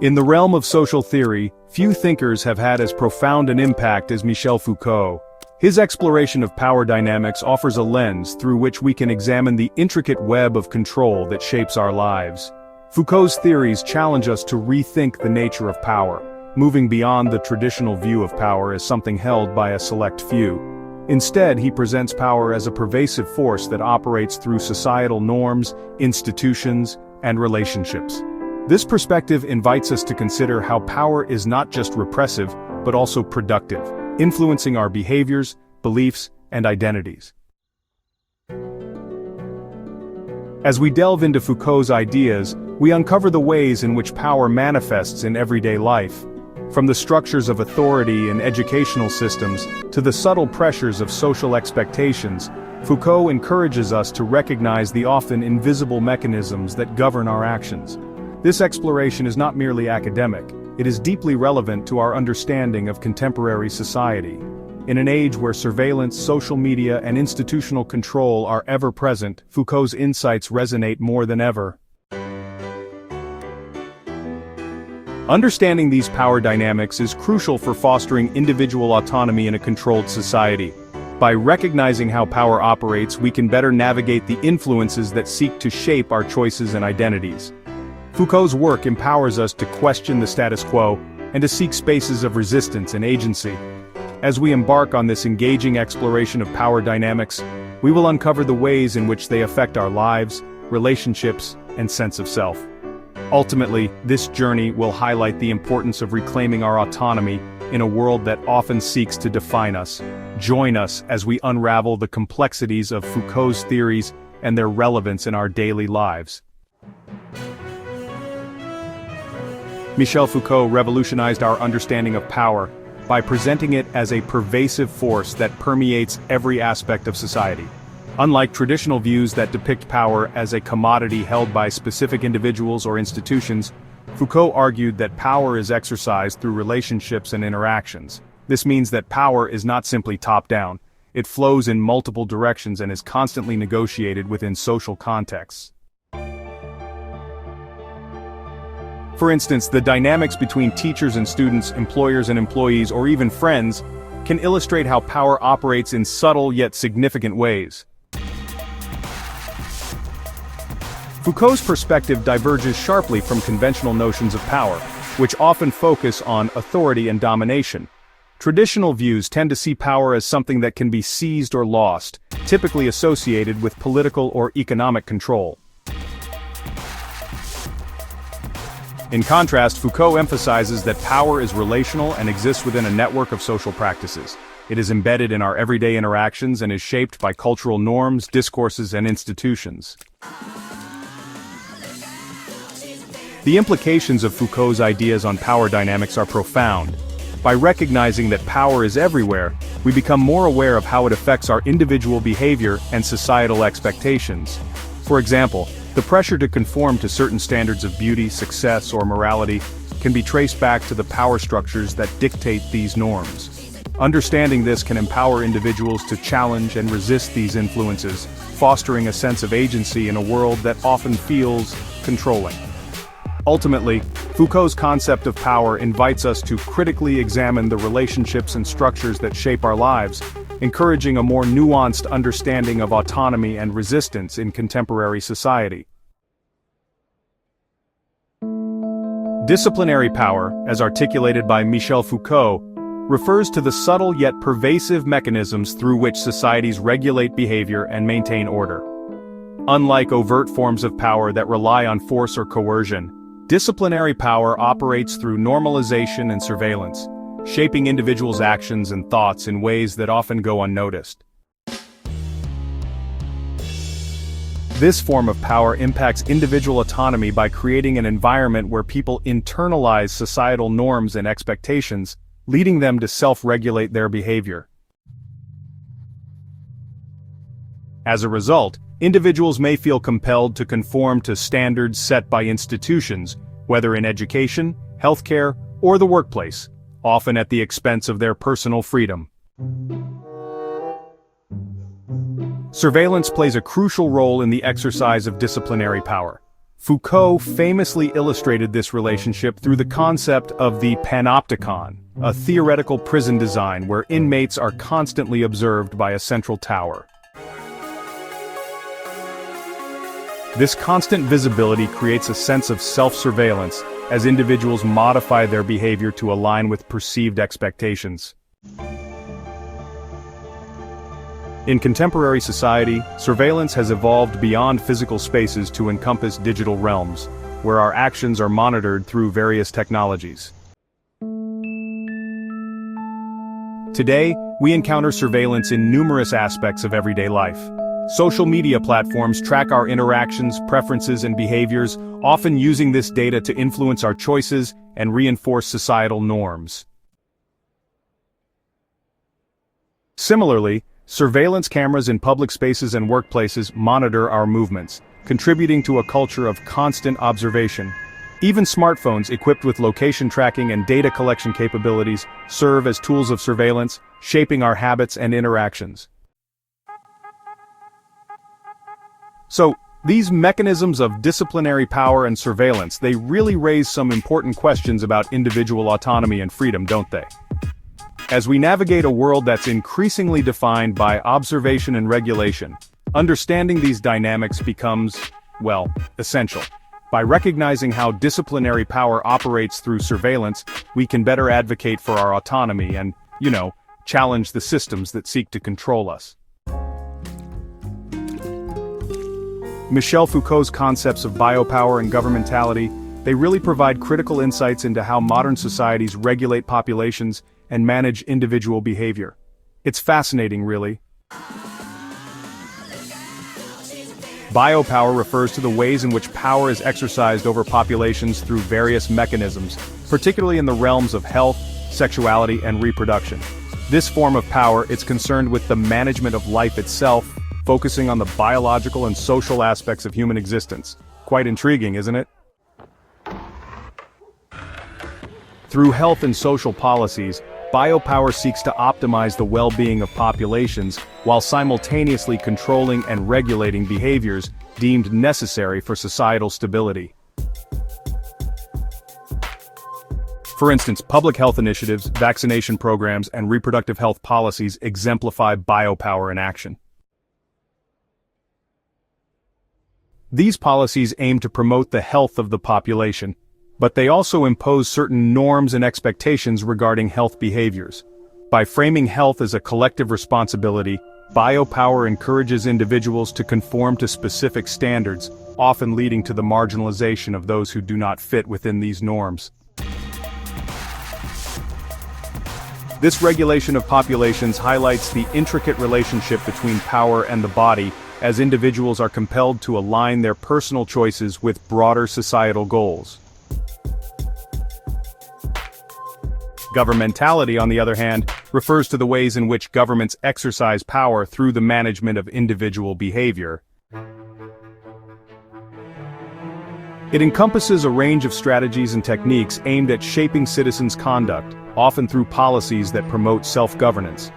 In the realm of social theory, few thinkers have had as profound an impact as Michel Foucault. His exploration of power dynamics offers a lens through which we can examine the intricate web of control that shapes our lives. Foucault's theories challenge us to rethink the nature of power, moving beyond the traditional view of power as something held by a select few. Instead, he presents power as a pervasive force that operates through societal norms, institutions, and relationships. This perspective invites us to consider how power is not just repressive, but also productive, influencing our behaviors, beliefs, and identities. As we delve into Foucault's ideas, we uncover the ways in which power manifests in everyday life. From the structures of authority in educational systems to the subtle pressures of social expectations, Foucault encourages us to recognize the often invisible mechanisms that govern our actions. This exploration is not merely academic, it is deeply relevant to our understanding of contemporary society. In an age where surveillance, social media, and institutional control are ever present, Foucault's insights resonate more than ever. Understanding these power dynamics is crucial for fostering individual autonomy in a controlled society. By recognizing how power operates, we can better navigate the influences that seek to shape our choices and identities. Foucault's work empowers us to question the status quo and to seek spaces of resistance and agency. As we embark on this engaging exploration of power dynamics, we will uncover the ways in which they affect our lives, relationships, and sense of self. Ultimately, this journey will highlight the importance of reclaiming our autonomy in a world that often seeks to define us. Join us as we unravel the complexities of Foucault's theories and their relevance in our daily lives. Michel Foucault revolutionized our understanding of power by presenting it as a pervasive force that permeates every aspect of society. Unlike traditional views that depict power as a commodity held by specific individuals or institutions, Foucault argued that power is exercised through relationships and interactions. This means that power is not simply top-down, it flows in multiple directions and is constantly negotiated within social contexts. For instance, the dynamics between teachers and students, employers and employees, or even friends, can illustrate how power operates in subtle yet significant ways. Foucault's perspective diverges sharply from conventional notions of power, which often focus on authority and domination. Traditional views tend to see power as something that can be seized or lost, typically associated with political or economic control. In contrast, Foucault emphasizes that power is relational and exists within a network of social practices. It is embedded in our everyday interactions and is shaped by cultural norms, discourses, and institutions. The implications of Foucault's ideas on power dynamics are profound. By recognizing that power is everywhere, we become more aware of how it affects our individual behavior and societal expectations. For example, the pressure to conform to certain standards of beauty, success, or morality can be traced back to the power structures that dictate these norms. Understanding this can empower individuals to challenge and resist these influences, fostering a sense of agency in a world that often feels controlling. Ultimately, Foucault's concept of power invites us to critically examine the relationships and structures that shape our lives, encouraging a more nuanced understanding of autonomy and resistance in contemporary society. Disciplinary power, as articulated by Michel Foucault, refers to the subtle yet pervasive mechanisms through which societies regulate behavior and maintain order. Unlike overt forms of power that rely on force or coercion, disciplinary power operates through normalization and surveillance, shaping individuals' actions and thoughts in ways that often go unnoticed. This form of power impacts individual autonomy by creating an environment where people internalize societal norms and expectations, leading them to self-regulate their behavior. As a result, individuals may feel compelled to conform to standards set by institutions, whether in education, healthcare, or the workplace, often at the expense of their personal freedom. Surveillance plays a crucial role in the exercise of disciplinary power. Foucault famously illustrated this relationship through the concept of the panopticon, a theoretical prison design where inmates are constantly observed by a central tower. This constant visibility creates a sense of self-surveillance as individuals modify their behavior to align with perceived expectations. In contemporary society, surveillance has evolved beyond physical spaces to encompass digital realms, where our actions are monitored through various technologies. Today, we encounter surveillance in numerous aspects of everyday life. Social media platforms track our interactions, preferences, and behaviors, often using this data to influence our choices and reinforce societal norms. Similarly, surveillance cameras in public spaces and workplaces monitor our movements, contributing to a culture of constant observation. Even smartphones equipped with location tracking and data collection capabilities serve as tools of surveillance, shaping our habits and interactions. So, these mechanisms of disciplinary power and surveillance, they really raise some important questions about individual autonomy and freedom, don't they? As we navigate a world that's increasingly defined by observation and regulation, understanding these dynamics becomes, well, essential. By recognizing how disciplinary power operates through surveillance, we can better advocate for our autonomy and, challenge the systems that seek to control us. Michel Foucault's concepts of biopower and governmentality, they really provide critical insights into how modern societies regulate populations and manage individual behavior. It's fascinating, really. Biopower refers to the ways in which power is exercised over populations through various mechanisms, particularly in the realms of health, sexuality, and reproduction. This form of power is concerned with the management of life itself, focusing on the biological and social aspects of human existence. Quite intriguing, isn't it? Through health and social policies, biopower seeks to optimize the well-being of populations while simultaneously controlling and regulating behaviors deemed necessary for societal stability. For instance, public health initiatives, vaccination programs, and reproductive health policies exemplify biopower in action. These policies aim to promote the health of the population, but they also impose certain norms and expectations regarding health behaviors. By framing health as a collective responsibility, biopower encourages individuals to conform to specific standards, often leading to the marginalization of those who do not fit within these norms. This regulation of populations highlights the intricate relationship between power and the body, as individuals are compelled to align their personal choices with broader societal goals. Governmentality, on the other hand, refers to the ways in which governments exercise power through the management of individual behavior. It encompasses a range of strategies and techniques aimed at shaping citizens' conduct, often through policies that promote self-governance.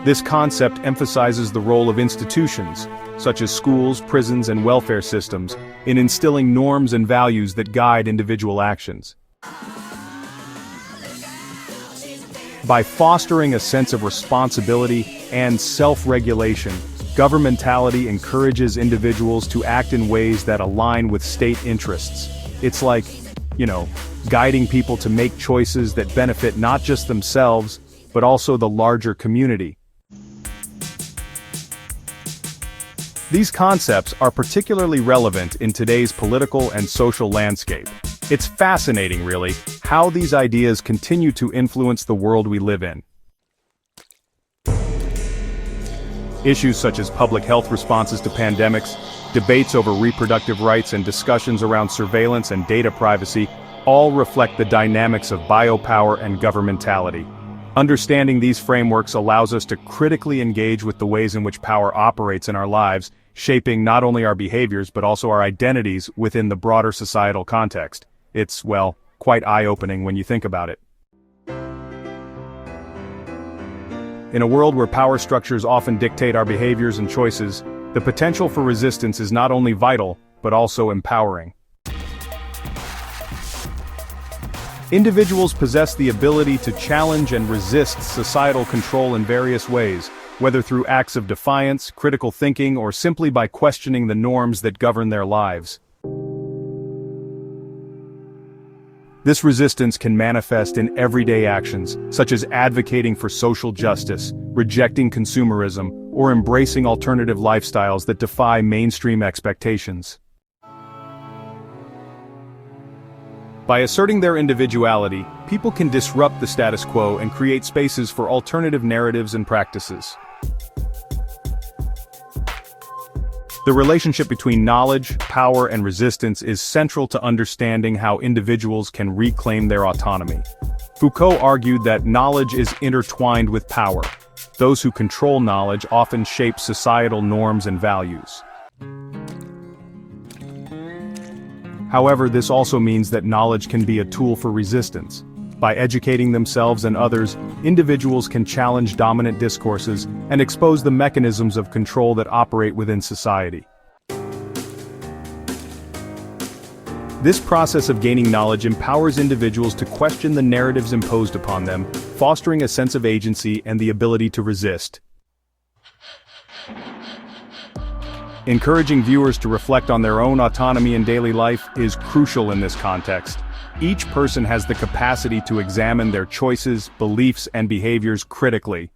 This concept emphasizes the role of institutions, such as schools, prisons, and welfare systems, in instilling norms and values that guide individual actions. By fostering a sense of responsibility and self-regulation, governmentality encourages individuals to act in ways that align with state interests. It's like, guiding people to make choices that benefit not just themselves, but also the larger community. These concepts are particularly relevant in today's political and social landscape. It's fascinating, really, how these ideas continue to influence the world we live in. Issues such as public health responses to pandemics, debates over reproductive rights, and discussions around surveillance and data privacy all reflect the dynamics of biopower and governmentality. Understanding these frameworks allows us to critically engage with the ways in which power operates in our lives, shaping not only our behaviors but also our identities within the broader societal context. It's, quite eye-opening when you think about it. In a world where power structures often dictate our behaviors and choices, the potential for resistance is not only vital, but also empowering. Individuals possess the ability to challenge and resist societal control in various ways, whether through acts of defiance, critical thinking, or simply by questioning the norms that govern their lives. This resistance can manifest in everyday actions, such as advocating for social justice, rejecting consumerism, or embracing alternative lifestyles that defy mainstream expectations. By asserting their individuality, people can disrupt the status quo and create spaces for alternative narratives and practices. The relationship between knowledge, power, and resistance is central to understanding how individuals can reclaim their autonomy. Foucault argued that knowledge is intertwined with power. Those who control knowledge often shape societal norms and values. However, this also means that knowledge can be a tool for resistance. By educating themselves and others, individuals can challenge dominant discourses and expose the mechanisms of control that operate within society. This process of gaining knowledge empowers individuals to question the narratives imposed upon them, fostering a sense of agency and the ability to resist. Encouraging viewers to reflect on their own autonomy in daily life is crucial in this context. Each person has the capacity to examine their choices, beliefs, and behaviors critically.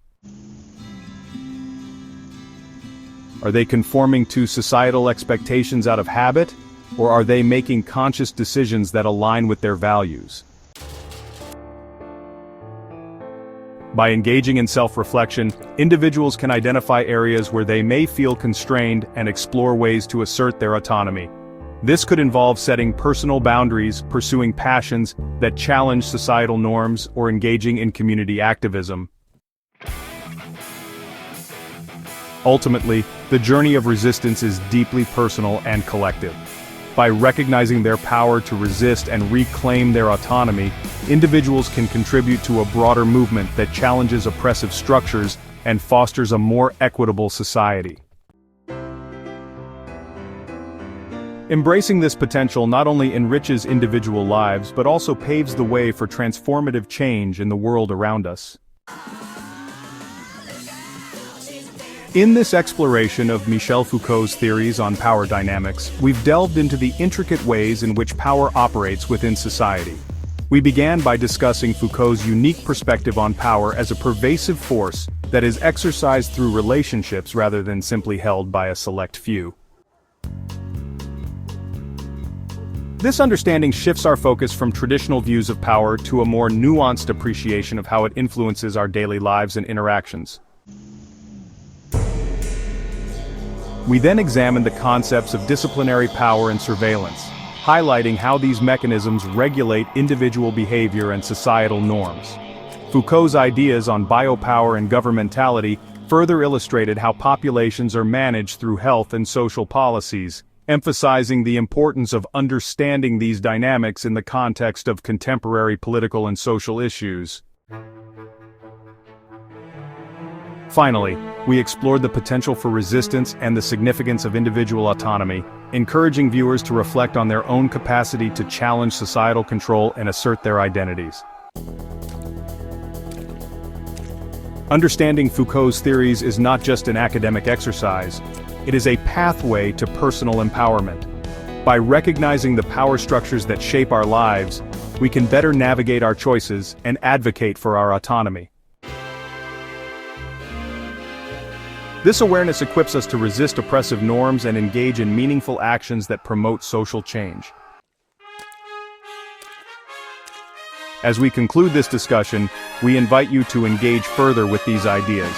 Are they conforming to societal expectations out of habit, or are they making conscious decisions that align with their values? By engaging in self-reflection, individuals can identify areas where they may feel constrained and explore ways to assert their autonomy. This could involve setting personal boundaries, pursuing passions that challenge societal norms, or engaging in community activism. Ultimately, the journey of resistance is deeply personal and collective. By recognizing their power to resist and reclaim their autonomy, individuals can contribute to a broader movement that challenges oppressive structures and fosters a more equitable society. Embracing this potential not only enriches individual lives but also paves the way for transformative change in the world around us. In this exploration of Michel Foucault's theories on power dynamics, we've delved into the intricate ways in which power operates within society. We began by discussing Foucault's unique perspective on power as a pervasive force that is exercised through relationships rather than simply held by a select few. This understanding shifts our focus from traditional views of power to a more nuanced appreciation of how it influences our daily lives and interactions. We then examined the concepts of disciplinary power and surveillance, highlighting how these mechanisms regulate individual behavior and societal norms. Foucault's ideas on biopower and governmentality further illustrated how populations are managed through health and social policies, emphasizing the importance of understanding these dynamics in the context of contemporary political and social issues. Finally, we explored the potential for resistance and the significance of individual autonomy, encouraging viewers to reflect on their own capacity to challenge societal control and assert their identities. Understanding Foucault's theories is not just an academic exercise, it is a pathway to personal empowerment. By recognizing the power structures that shape our lives, we can better navigate our choices and advocate for our autonomy. This awareness equips us to resist oppressive norms and engage in meaningful actions that promote social change. As we conclude this discussion, we invite you to engage further with these ideas.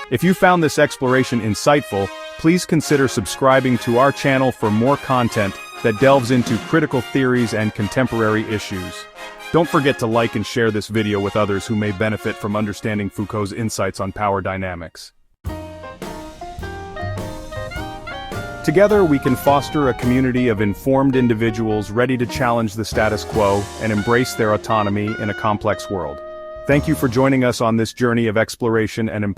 If you found this exploration insightful, please consider subscribing to our channel for more content that delves into critical theories and contemporary issues. Don't forget to like and share this video with others who may benefit from understanding Foucault's insights on power dynamics. Together, we can foster a community of informed individuals ready to challenge the status quo and embrace their autonomy in a complex world. Thank you for joining us on this journey of exploration and empowerment.